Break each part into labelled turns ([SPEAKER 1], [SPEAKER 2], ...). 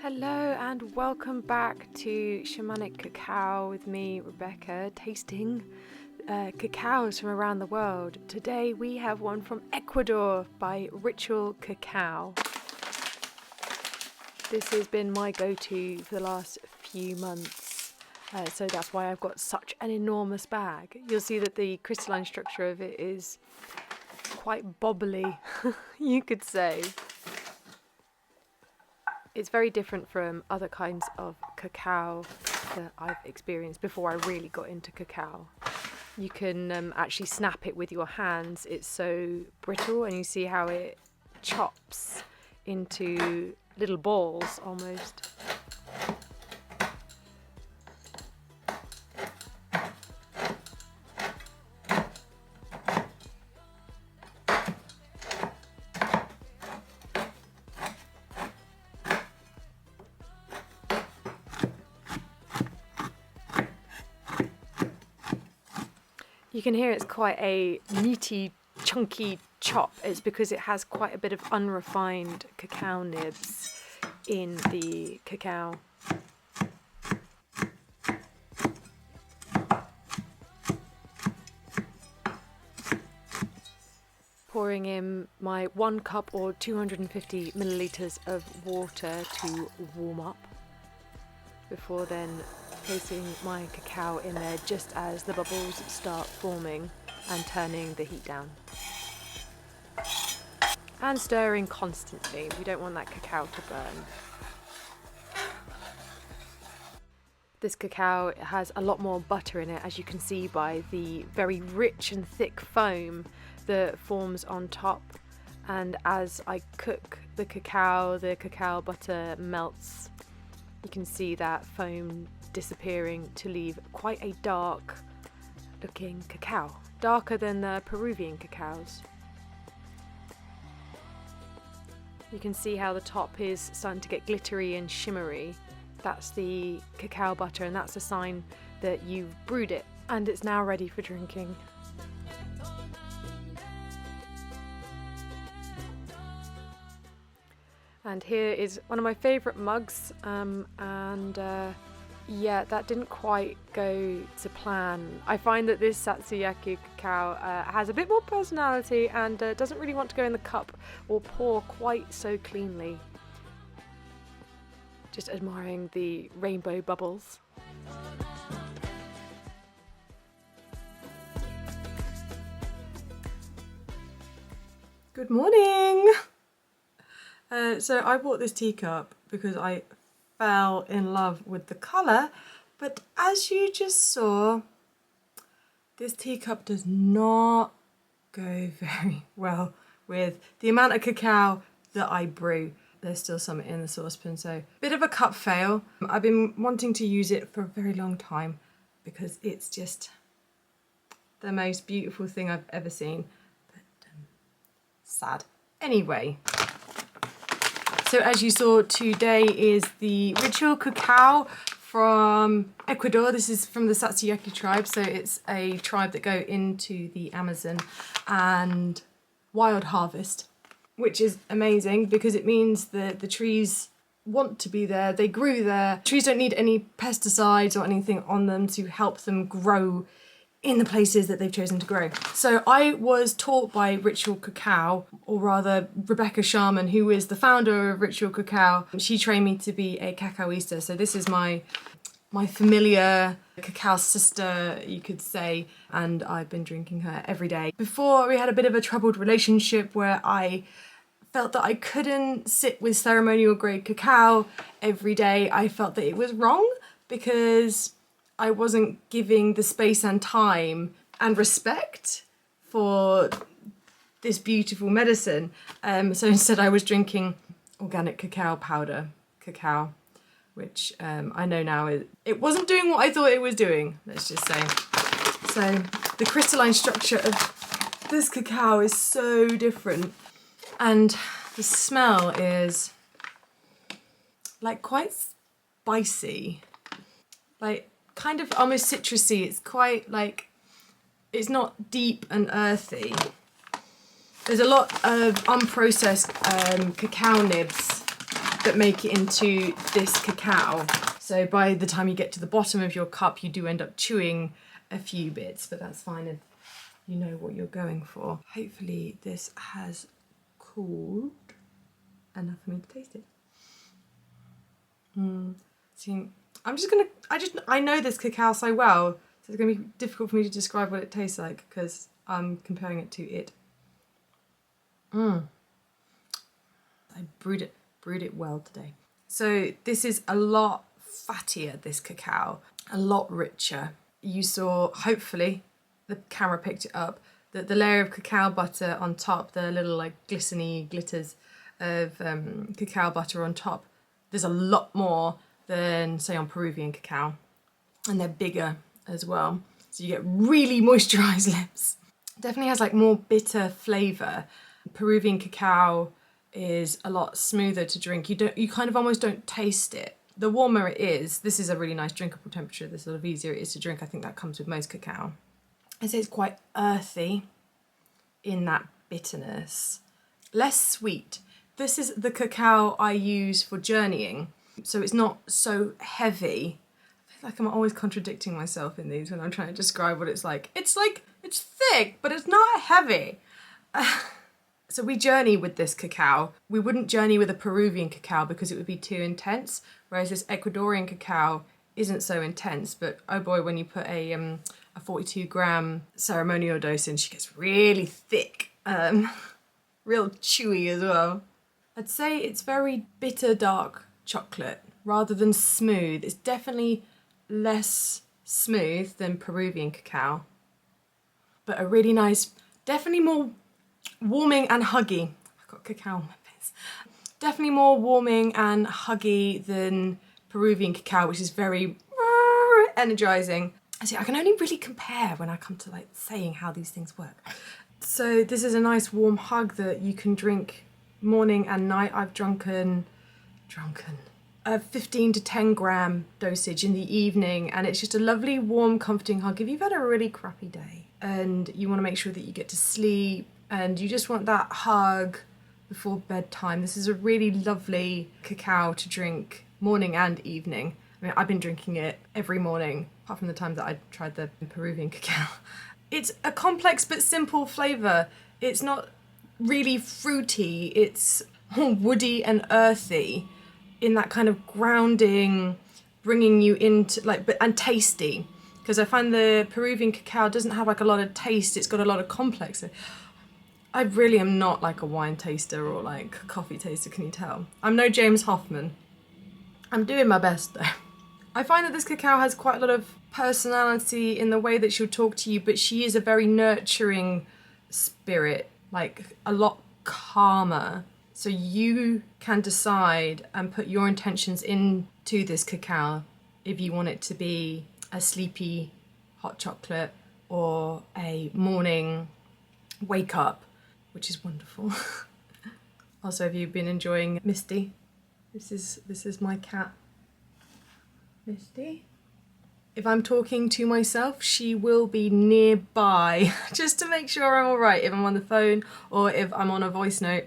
[SPEAKER 1] Hello and welcome back to Shamanic Cacao with me, Rebecca, tasting cacaos from around the world. Today we have one from Ecuador by Ritual Cacao. This has been my go-to for the last few months, so that's why I've got such an enormous bag. You'll see that the crystalline structure of it is quite bobbly, you could say. It's very different from other kinds of cacao that I've experienced before I really got into cacao. You can actually snap it with your hands. It's so brittle, and you see how it chops into little balls almost. You can hear it's quite a meaty, chunky chop. It's because it has quite a bit of unrefined cacao nibs in the cacao. Pouring in my 1 cup or 250 millilitres of water to warm up before then placing my cacao in there just as the bubbles start forming and turning the heat down. And stirring constantly, we don't want that cacao to burn. This cacao has a lot more butter in it, as you can see by the very rich and thick foam that forms on top. And as I cook the cacao butter melts. You can see that foam disappearing to leave quite a dark looking cacao, darker than the Peruvian cacaos. You can see how the top is starting to get glittery and shimmery. That's the cacao butter, and that's a sign that you've brewed it and it's now ready for drinking. And here is one of my favourite mugs, yeah, that didn't quite go to plan. I find that this Satsuyaki cacao has a bit more personality and doesn't really want to go in the cup or pour quite so cleanly. Just admiring the rainbow bubbles.
[SPEAKER 2] Good morning! So I bought this teacup because I fell in love with the colour, but as you just saw, this teacup does not go very well with the amount of cacao that I brew. There's still some in the saucepan, so bit of a cup fail. I've been wanting to use it for a very long time because it's just the most beautiful thing I've ever seen, but sad. Anyway. So as you saw, today is the Ritual Cacao from Ecuador. This is from the Satsuyaki tribe, so it's a tribe that go into the Amazon and wild harvest, which is amazing because it means that the trees want to be there, they grew there. Trees don't need any pesticides or anything on them to help them grow in the places that they've chosen to grow. So I was taught by Ritual Cacao, or rather Rebecca Sharman, who is the founder of Ritual Cacao. She trained me to be a cacaoista, so this is my familiar cacao sister, you could say, and I've been drinking her every day. Before, we had a bit of a troubled relationship where I felt that I couldn't sit with ceremonial grade cacao every day. I felt that it was wrong because I wasn't giving the space and time and respect for this beautiful medicine. So instead I was drinking organic cacao powder, cacao, which I know now it wasn't doing what I thought it was doing, let's just say. So the crystalline structure of this cacao is so different, and the smell is like quite spicy, like kind of almost citrusy. It's quite like, it's not deep and earthy. There's a lot of unprocessed cacao nibs that make it into this cacao. So by the time you get to the bottom of your cup, you do end up chewing a few bits, but that's fine if you know what you're going for. Hopefully this has cooled enough for me to taste it. See, I know this cacao so well, so it's gonna be difficult for me to describe what it tastes like because I'm comparing it to it. I brewed it well today. So this is a lot fattier, this cacao, a lot richer. You saw, hopefully, the camera picked it up, that the layer of cacao butter on top, the little like glistery glitters of cacao butter on top, there's a lot more than say on Peruvian cacao, and they're bigger as well. So you get really moisturized lips. Definitely has like more bitter flavor. Peruvian cacao is a lot smoother to drink. You kind of almost don't taste it. The warmer it is, this is a really nice drinkable temperature, the sort of easier it is to drink. I think that comes with most cacao. I'd say it's quite earthy in that bitterness. Less sweet. This is the cacao I use for journeying, so it's not so heavy. I feel like I'm always contradicting myself in these when I'm trying to describe what it's like. It's thick, but it's not heavy. So we journey with this cacao. We wouldn't journey with a Peruvian cacao because it would be too intense, whereas this Ecuadorian cacao isn't so intense, but oh boy, when you put a 42 gram ceremonial dose in, she gets really thick, real chewy as well. I'd say it's very bitter dark chocolate rather than smooth. It's definitely less smooth than Peruvian cacao, but a really nice, definitely more warming and huggy. I've got cacao on my face. Definitely more warming and huggy than Peruvian cacao, which is very energizing. See, I can only really compare when I come to like saying how these things work. So this is a nice warm hug that you can drink morning and night. I've drunken a 15 to 10 gram dosage in the evening, and it's just a lovely warm comforting hug if you've had a really crappy day and you want to make sure that you get to sleep and you just want that hug before bedtime. This is a really lovely cacao to drink morning and evening. I mean, I've been drinking it every morning, apart from the time that I tried the Peruvian cacao. It's a complex but simple flavour. It's not really fruity, it's more woody and earthy in that kind of grounding, bringing you into and tasty. Because I find the Peruvian cacao doesn't have like a lot of taste, it's got a lot of complex. I really am not like a wine taster or like coffee taster, can you tell? I'm no James Hoffman. I'm doing my best though. I find that this cacao has quite a lot of personality in the way that she'll talk to you, but she is a very nurturing spirit, like a lot calmer. So you can decide and put your intentions into this cacao if you want it to be a sleepy hot chocolate or a morning wake up, which is wonderful. Also, have you been enjoying Misty? This is my cat, Misty. If I'm talking to myself, she will be nearby just to make sure I'm all right if I'm on the phone or if I'm on a voice note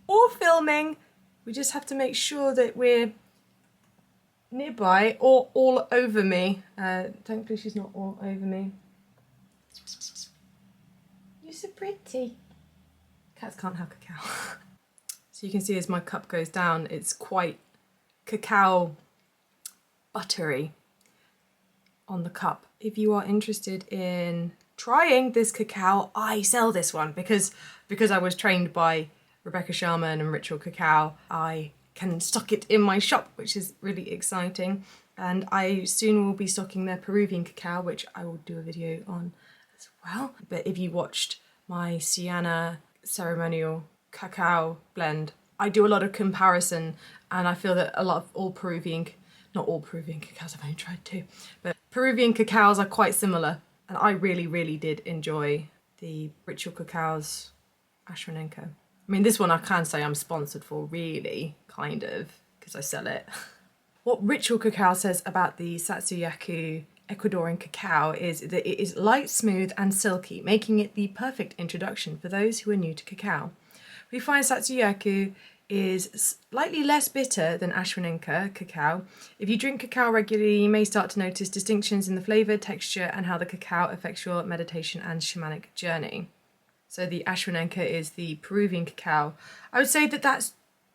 [SPEAKER 2] or filming. We just have to make sure that we're nearby or all over me. Thankfully she's not all over me. You're so pretty. Cats can't have cacao. So you can see as my cup goes down, it's quite cacao buttery on the cup. If you are interested in trying this cacao, I sell this one because I was trained by Rebecca Sharman and Ritual Cacao. I can stock it in my shop, which is really exciting. And I soon will be stocking their Peruvian cacao, which I will do a video on as well. But if you watched my Sienna ceremonial cacao blend, I do a lot of comparison, and I feel that a lot of not all Peruvian cacaos, I've only tried two, but Peruvian cacaos are quite similar, and I really, really did enjoy the Ritual Cacao's Ashranenko. I mean, this one I can say I'm sponsored for, really, kind of, because I sell it. What Ritual Cacao says about the Satsuyaku Ecuadorian cacao is that it is light, smooth and silky, making it the perfect introduction for those who are new to cacao. We find Satsuyaku is slightly less bitter than Ashwagandha cacao. If you drink cacao regularly, you may start to notice distinctions in the flavour, texture, and how the cacao affects your meditation and shamanic journey. So the Ashwagandha is the Peruvian cacao. I would say that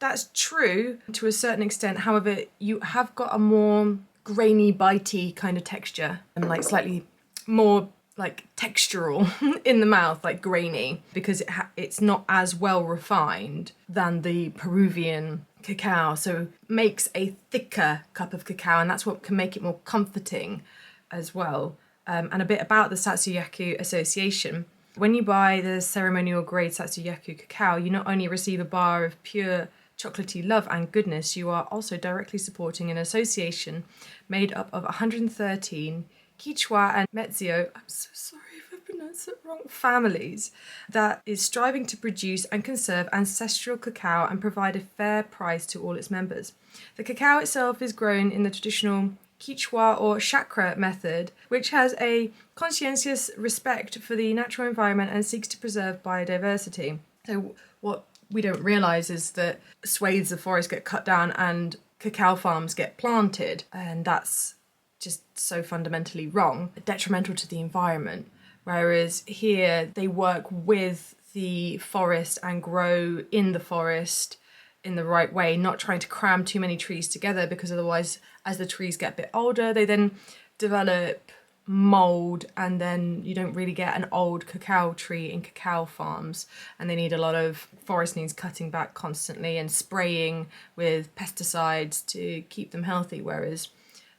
[SPEAKER 2] that's true to a certain extent. However, you have got a more grainy, bitey kind of texture, and like slightly more like textural in the mouth, like grainy, because it's not as well refined than the Peruvian cacao. So makes a thicker cup of cacao, and that's what can make it more comforting as well. And a bit about the Satsuyaku Association. When you buy the ceremonial grade Satsuyaku cacao, you not only receive a bar of pure chocolatey love and goodness, you are also directly supporting an association made up of 113 Quechua and Mezio, I'm so sorry if I pronounced it wrong, families that is striving to produce and conserve ancestral cacao and provide a fair price to all its members. The cacao itself is grown in the traditional Quechua or chakra method, which has a conscientious respect for the natural environment and seeks to preserve biodiversity. So what we don't realise is that swathes of forest get cut down and cacao farms get planted, and that's just so fundamentally wrong, detrimental to the environment. Whereas here they work with the forest and grow in the forest in the right way, not trying to cram too many trees together, because otherwise, as the trees get a bit older, they then develop mold, and then you don't really get an old cacao tree in cacao farms, and they need a lot of forest needs cutting back constantly and spraying with pesticides to keep them healthy, whereas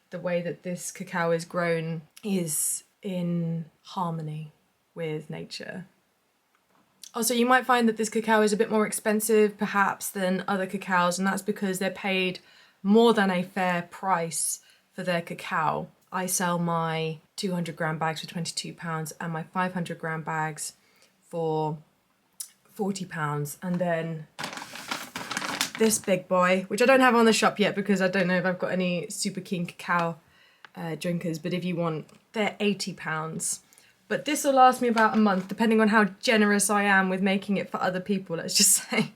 [SPEAKER 2] the way that this cacao is grown is in harmony with nature. Also, you might find that this cacao is a bit more expensive perhaps than other cacaos, and that's because they're paid more than a fair price for their cacao. I sell my 200 gram bags for £22 and my 500 gram bags for £40, and then this big boy, which I don't have on the shop yet because I don't know if I've got any super keen cacao drinkers, but if you want, they're £80. But this will last me about a month, depending on how generous I am with making it for other people, let's just say.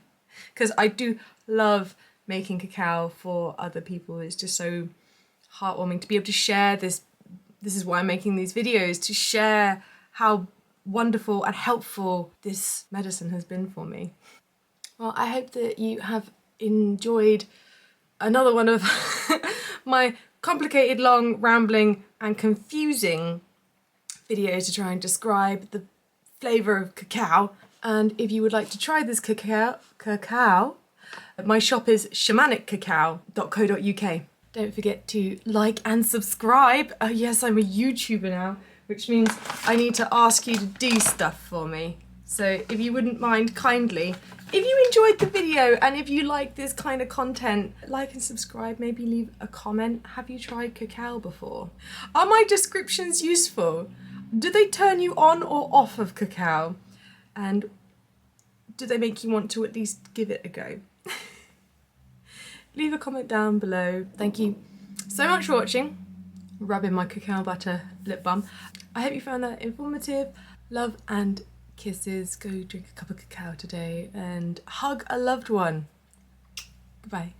[SPEAKER 2] Because I do love making cacao for other people. It's just so heartwarming to be able to share this. This is why I'm making these videos, to share how wonderful and helpful this medicine has been for me. Well, I hope that you have enjoyed another one of my complicated, long, rambling and confusing videos to try and describe the flavour of cacao. And if you would like to try this cacao, my shop is shamanic.cacao.co.uk. Don't forget to like and subscribe. Oh yes, I'm a YouTuber now, which means I need to ask you to do stuff for me. So if you wouldn't mind kindly, if you enjoyed the video and if you like this kind of content, like and subscribe, maybe leave a comment. Have you tried cacao before? Are my descriptions useful? Do they turn you on or off of cacao? And do they make you want to at least give it a go? Leave a comment down below. Thank you so much for watching. Rubbing my cacao butter lip balm. I hope you found that informative. Love and kisses. Go drink a cup of cacao today and hug a loved one. Goodbye.